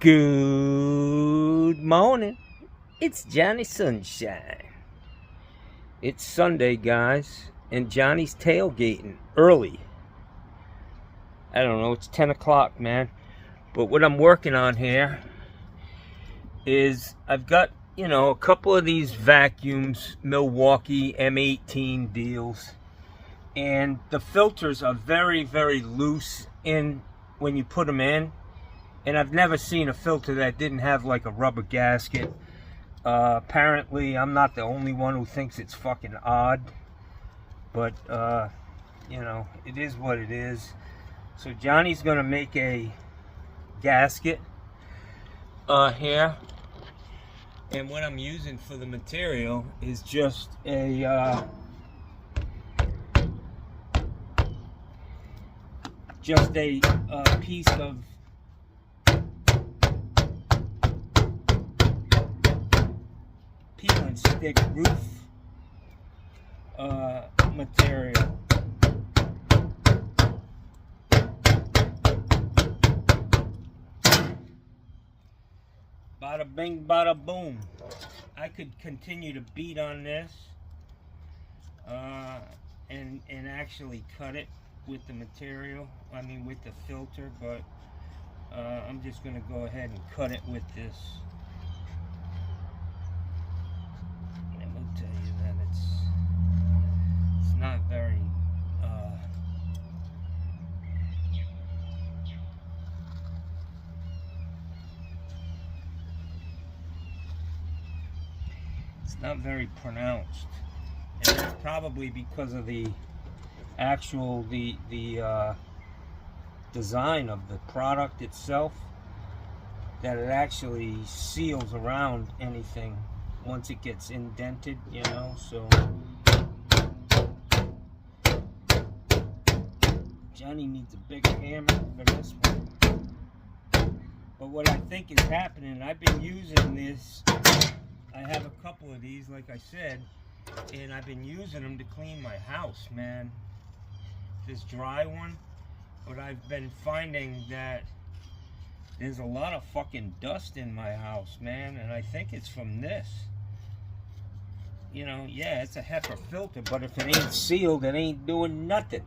Good morning. It's Johnny Sunshine. It's Sunday, guys, and Johnny's tailgating early. I don't know, it's 10 o'clock, man. But what I'm working on here is I've got, a couple of these vacuums, Milwaukee M-18 deals. And the filters are very, very loose when you put them in. And I've never seen a filter that didn't have like a rubber gasket. Apparently, I'm not the only one who thinks it's fucking odd. But, it is what it is. So Johnny's going to make a gasket here. And what I'm using for the material is just a... piece of peel and stick roof material. Bada bing, bada boom. I could continue to beat on this and actually cut it with the material, with the filter, but I'm just going to go ahead and cut it with this. And we'll tell you that it's not very it's not very pronounced, and that's probably because of the design of the product itself, that it actually seals around anything once it gets indented, so Johnny needs a bigger hammer for this one. But what I think is happening, I've been using this, I have a couple of these, like I said, and I've been using them to clean my house, man. This dry one, but I've been finding that there's a lot of fucking dust in my house, man, and I think it's from this. Yeah, it's a HEPA filter, but if it ain't sealed, it ain't doing nothing.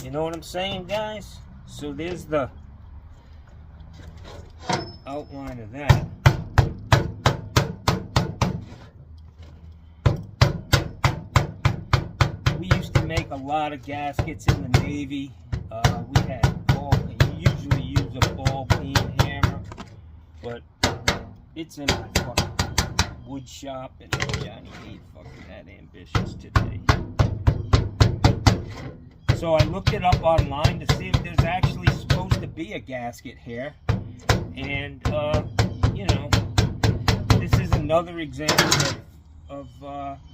You know what I'm saying, guys? So there's the outline of that. We used to make a lot of gaskets in the Navy. We had you usually use a ball peen hammer, but it's in my fucking wood shop, and Johnny ain't fucking that ambitious today. So I looked it up online to see if there's actually supposed to be a gasket here, and this is another example of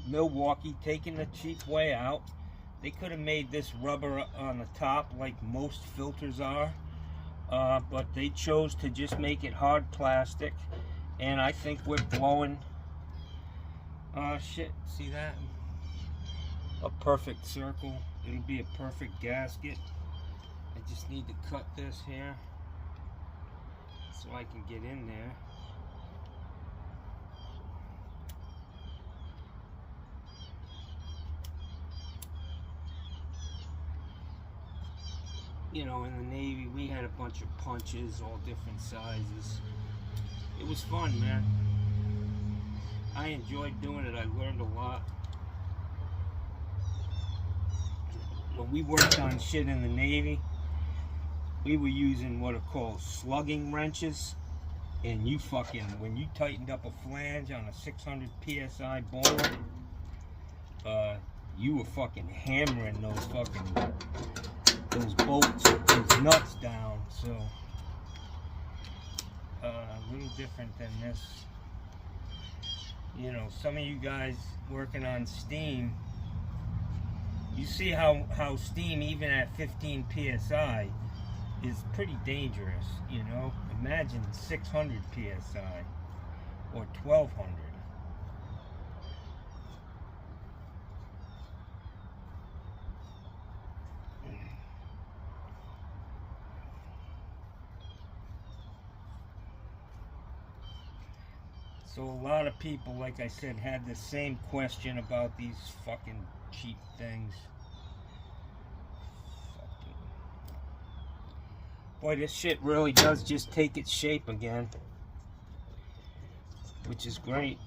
Milwaukee taking the cheap way out. They could have made this rubber on the top like most filters are, but they chose to just make it hard plastic, and I think we're blowing shit, see that? A perfect circle. It'll be a perfect gasket. I just need to cut this here so I can get in there. In the Navy, we had a bunch of punches, all different sizes. It was fun, man. I enjoyed doing it. I learned a lot. When we worked on shit in the Navy, we were using what are called slugging wrenches. And when you tightened up a flange on a 600 PSI boiler, you were fucking hammering those bolts, those nuts down. So a little different than this. Some of you guys working on steam, you see how steam, even at 15 psi, is pretty dangerous. Imagine 600 psi or 1200. So a lot of people, like I said, had the same question about these fucking cheap things. Boy, this shit really does just take its shape again, which is great.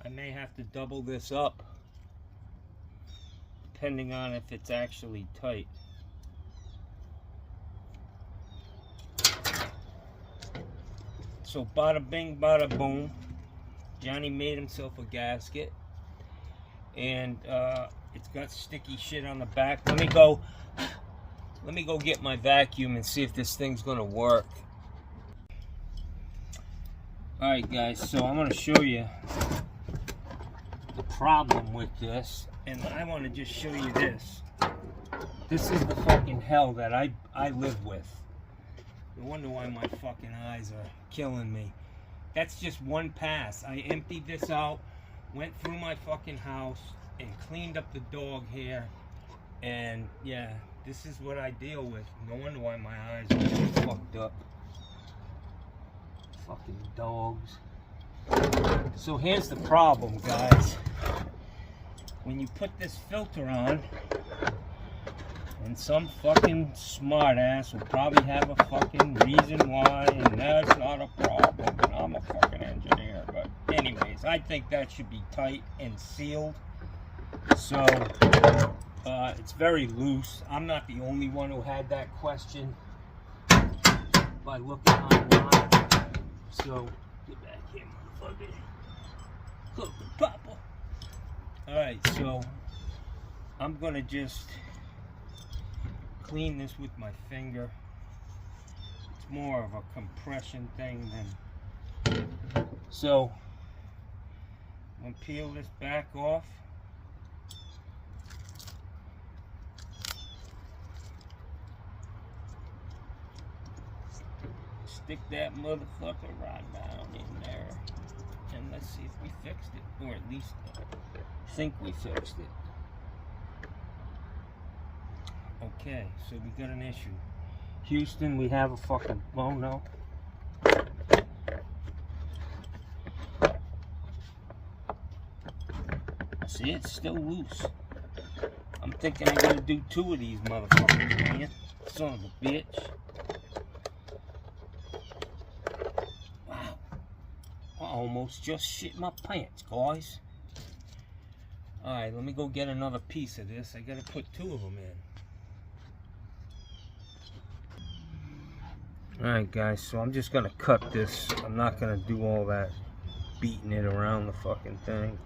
I may have to double this up, depending on if it's actually tight. So bada bing, bada boom. Johnny made himself a gasket, and it's got sticky shit on the back. Let me go get my vacuum and see if this thing's gonna work. All right, guys. So I'm gonna show you the problem with this, and I want to just show you this. This is the fucking hell that I live with. No wonder why my fucking eyes are killing me. That's just one pass. I emptied this out, went through my fucking house, and cleaned up the dog hair. And yeah, this is what I deal with. No wonder why my eyes are fucked up. Fucking dogs. So here's the problem, guys. When you put this filter on, and some fucking smartass will probably have a fucking reason why, and that's not a problem, and I'm a fucking engineer. But anyways, I think that should be tight and sealed. So it's very loose. I'm not the only one who had that question by looking online. So get back here, motherfucker. Look, Papa. Alright, so I'm gonna just clean this with my finger. It's more of a compression thing than. So I'm gonna peel this back off. Stick that motherfucker right down in there. And let's see if we fixed it. Or at least think we fixed it. Okay, so we got an issue. Houston, we have a fucking, oh no. See, it's still loose. I'm thinking I gotta do 2 of these motherfuckers, man. Son of a bitch. Wow. I almost just shit my pants, guys. Alright, let me go get another piece of this. I gotta put 2 of them in. Alright guys, so I'm just gonna cut this. I'm not gonna do all that beating it around the fucking thing.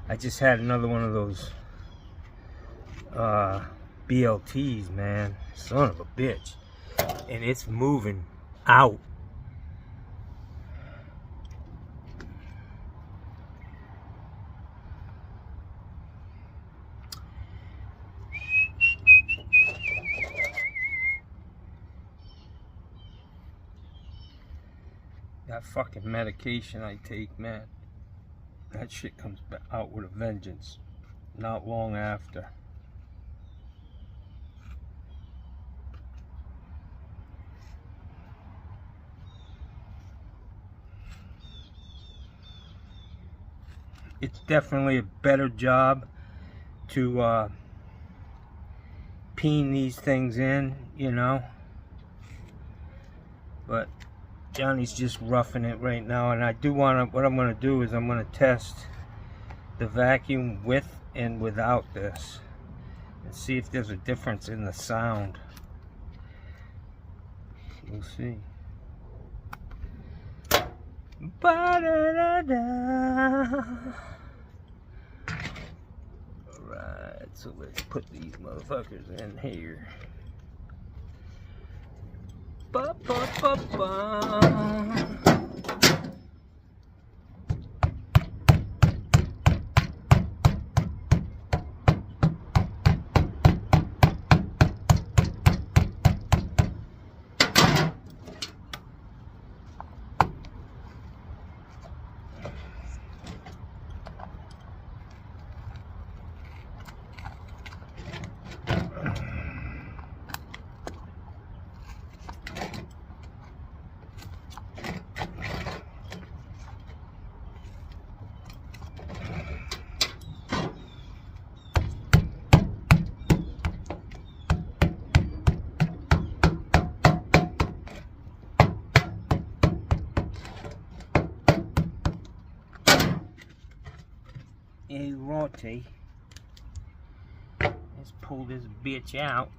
I just had another one of those BLTs, man. Son of a bitch. And it's moving out. That fucking medication I take, man, that shit comes out with a vengeance. Not long after. It's definitely a better job to peen these things in, you know. But Johnny's just roughing it right now, and I do want to, what I'm going to do is I'm going to test the vacuum with and without this and see if there's a difference in the sound. We'll see. Ba-da-da-da. Alright, so let's put these motherfuckers in here. Ba, ba, ba, ba. Hey, Rotti. Let's pull this bitch out.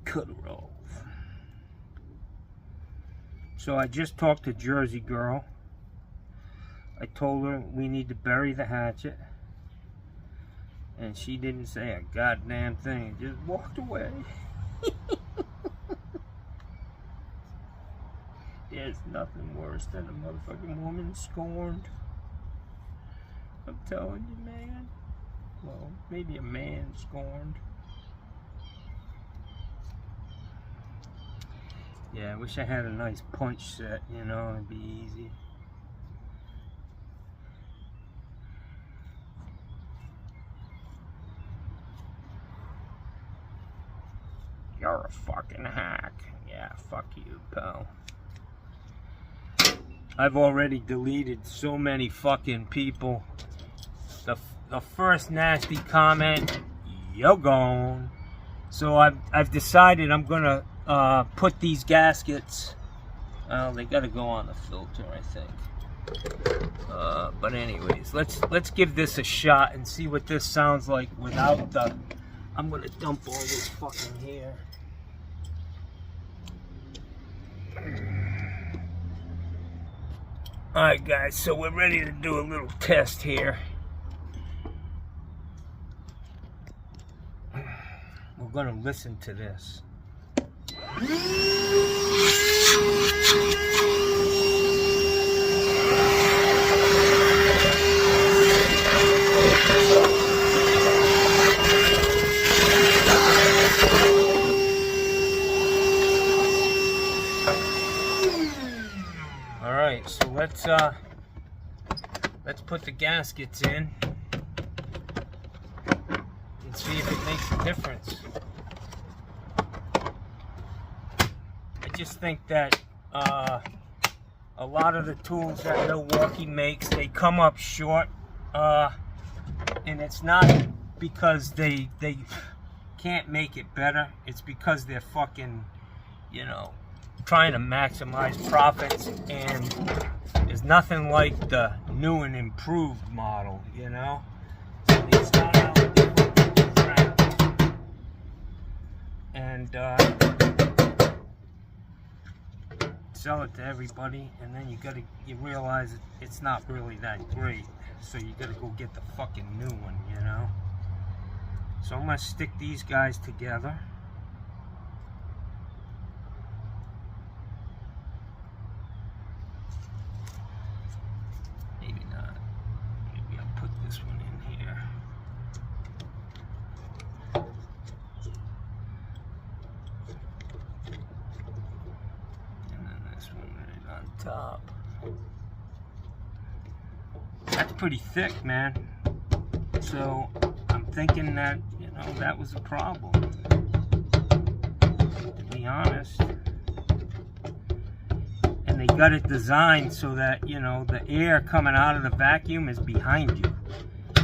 Cut her off. So I just talked to Jersey Girl. I told her we need to bury the hatchet. And she didn't say a goddamn thing. Just walked away. There's nothing worse than a motherfucking woman scorned. I'm telling you, man. Well, maybe a man scorned. Yeah, I wish I had a nice punch set, you know, it'd be easy. You're a fucking hack. Yeah, fuck you, pal. I've already deleted so many fucking people. The first nasty comment, you're gone. So I've decided I'm gonna put these gaskets. They gotta go on the filter, I think. But anyways, let's give this a shot and see what this sounds like without the. I'm gonna dump all this fucking hair. Alright guys, so we're ready to do a little test here. We're gonna listen to this. Alright, so let's put the gaskets in and see if it makes a difference. I just think that a lot of the tools that Milwaukee makes, they come up short, and it's not because they can't make it better. It's because they're fucking, you know, trying to maximize profits, and there's nothing like the new and improved model, you know. So they start out with different crap, and sell it to everybody, and then you realize it's not really that great, so you gotta go get the fucking new one, you know. So I'm gonna stick these guys together. Top. That's pretty thick, man. So I'm thinking that, you know, that was a problem, to be honest. And they got it designed so that, you know, the air coming out of the vacuum is behind you.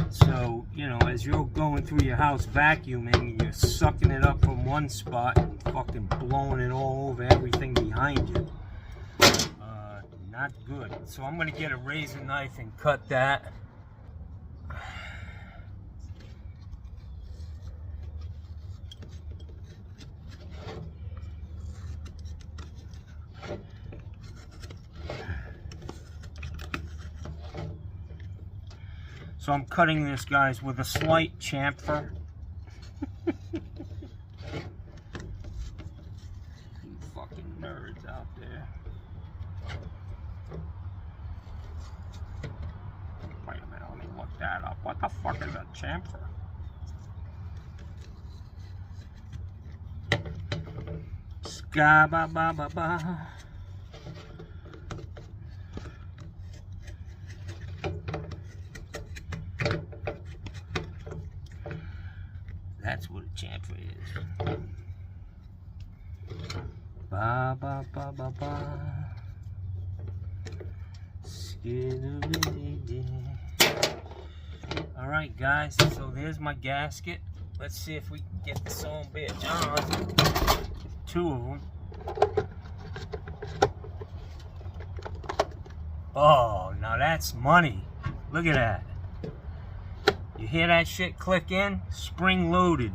So, you know, as you're going through your house vacuuming, you're sucking it up from one spot and fucking blowing it all over everything behind you. Not good. So I'm going to get a razor knife and cut that. So So I'm cutting this, guys, with a slight chamfer. You fucking nerds out there. Wait a minute, let me look that up. What the fuck is a chamfer? Ska-ba-ba-ba-ba. That's what a chamfer is. Ba ba ba ba ba. All right, guys. So there's my gasket. Let's see if we can get this on, bitch. Two of them. Oh, now that's money. Look at that. You hear that shit click in? Spring loaded.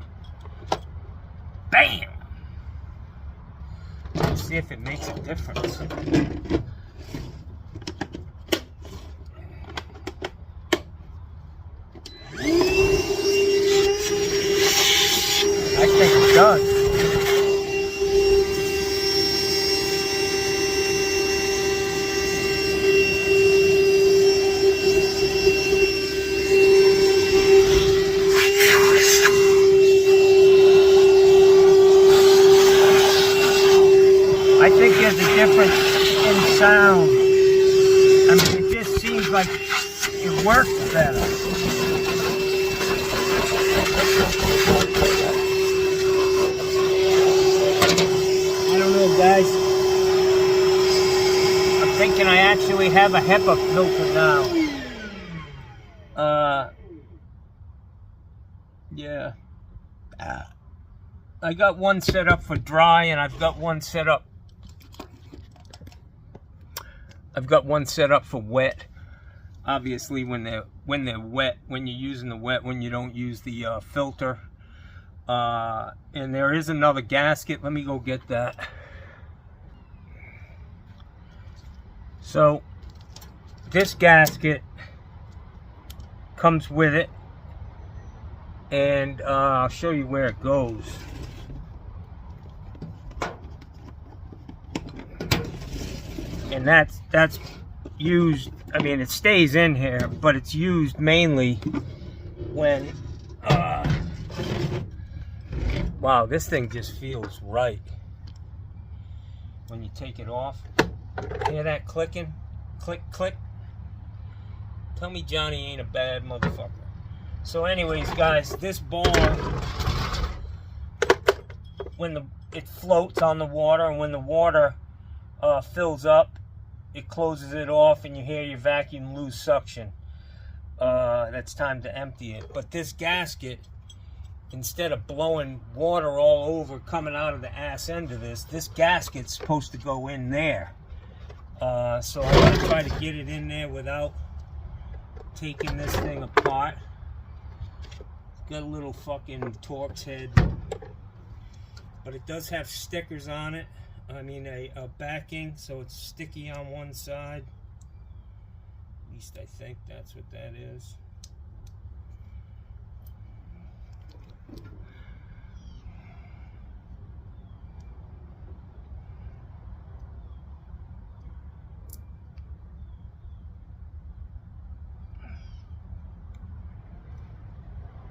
Bam! Let's see if it makes a difference. I think it does. I think there's a difference in sound. I mean, it just seems like it works better. I don't know, guys. I'm thinking I actually have a HEPA filter now. Yeah. I got one set up for dry, and I've got one set up for wet. Obviously, when they're wet, when you're using the wet, when you don't use the filter. And there is another gasket. Let me go get that. So this gasket comes with it, and I'll show you where it goes. And that's used, I mean, it stays in here, but it's used mainly when, wow, this thing just feels right. When you take it off, hear that clicking? Click, click. Tell me Johnny ain't a bad motherfucker. So anyways, guys, this ball, when it floats on the water, and when the water fills up, it closes it off, and you hear your vacuum lose suction. That's time to empty it. But this gasket, instead of blowing water all over coming out of the ass end of this gasket's supposed to go in there. So I'm going to try to get it in there without taking this thing apart. It's got a little fucking Torx head, but it does have stickers on it. I mean a backing, so it's sticky on one side. At least I think that's what that is.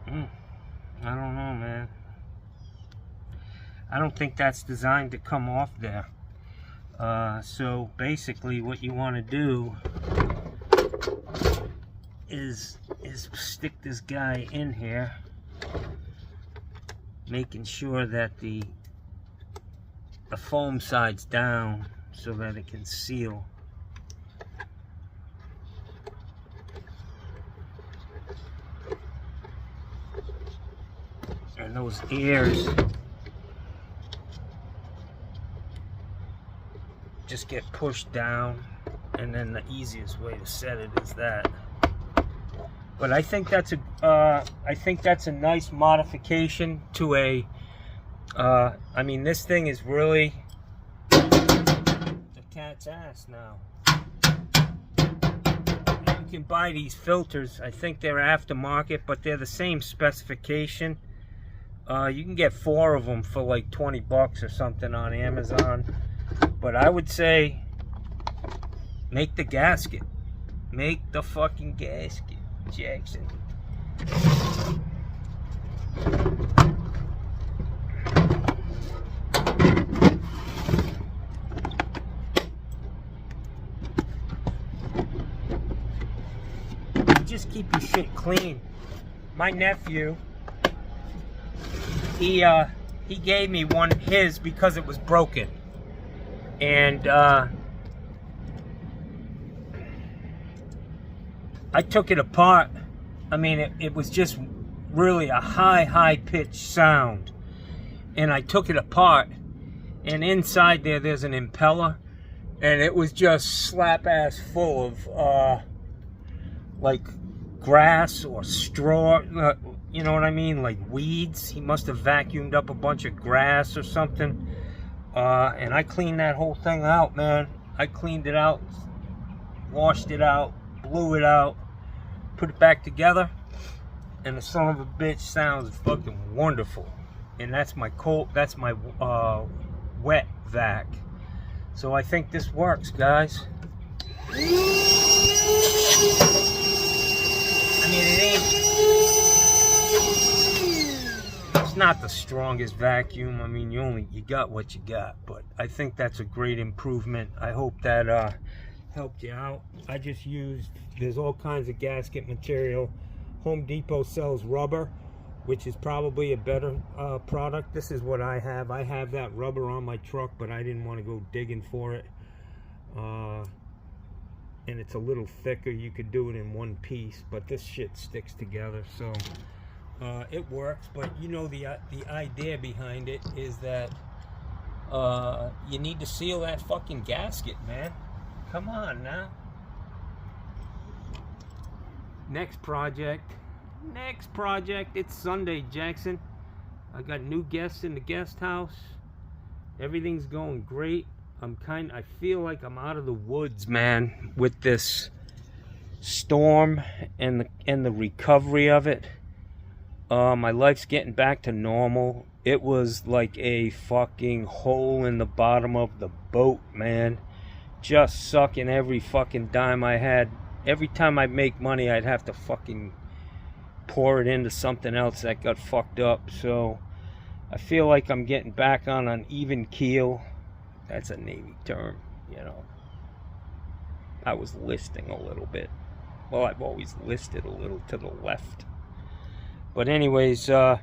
I don't know, man. I don't think that's designed to come off there. So basically what you want to do is stick this guy in here, making sure that the foam side's down so that it can seal. And those ears just get pushed down, and then the easiest way to set it is that. But I think that's a nice modification to a. I mean, this thing is really the cat's ass now. You can buy these filters. I think they're aftermarket, but they're the same specification. You can get 4 of them for like 20 bucks or something on Amazon. But I would say make the gasket. Make the fucking gasket, Jackson. Just keep your shit clean. My nephew, he gave me one of his because it was broken, and I took it apart. I mean, it was just really a high pitched sound, and I took it apart, and inside there's an impeller, and it was just slap ass full of like grass or straw, you know what I mean, like weeds. He must have vacuumed up a bunch of grass or something, and I cleaned that whole thing out, man. I cleaned it out, washed it out, blew it out, put it back together, and the son of a bitch sounds fucking wonderful. And that's my wet vac. So I think this works, guys. I mean, it's not the strongest vacuum. I mean, you got what you got, but I think that's a great improvement. I hope that helped you out. I just used, there's all kinds of gasket material. Home Depot sells rubber, which is probably a better product. This is what I have. I have that rubber on my truck, but I didn't want to go digging for it. And it's a little thicker. You could do it in one piece, but this shit sticks together, so it works. But you know, the idea behind it is that you need to seal that fucking gasket, man. Come on now. Next project. It's Sunday, Jackson. I got new guests in the guest house. Everything's going great. I feel like I'm out of the woods, man, with this storm and the recovery of it. My life's getting back to normal. It was like a fucking hole in the bottom of the boat, man. Just sucking every fucking dime I had. Every time I'd make money, I'd have to fucking pour it into something else that got fucked up. So I feel like I'm getting back on an even keel. That's a Navy term, you know. I was listing a little bit. Well, I've always listed a little to the left. But anyways, I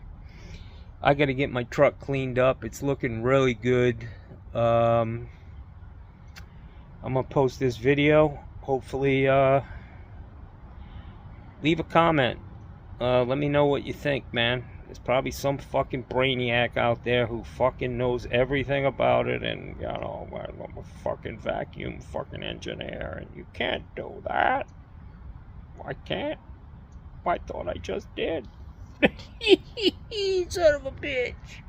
got to get my truck cleaned up. It's looking really good. I'm going to post this video. Hopefully, leave a comment. Let me know what you think, man. There's probably some fucking brainiac out there who fucking knows everything about it, and, you know, I'm a fucking vacuum fucking engineer, and you can't do that. I can't. I thought I just did. Son of a bitch.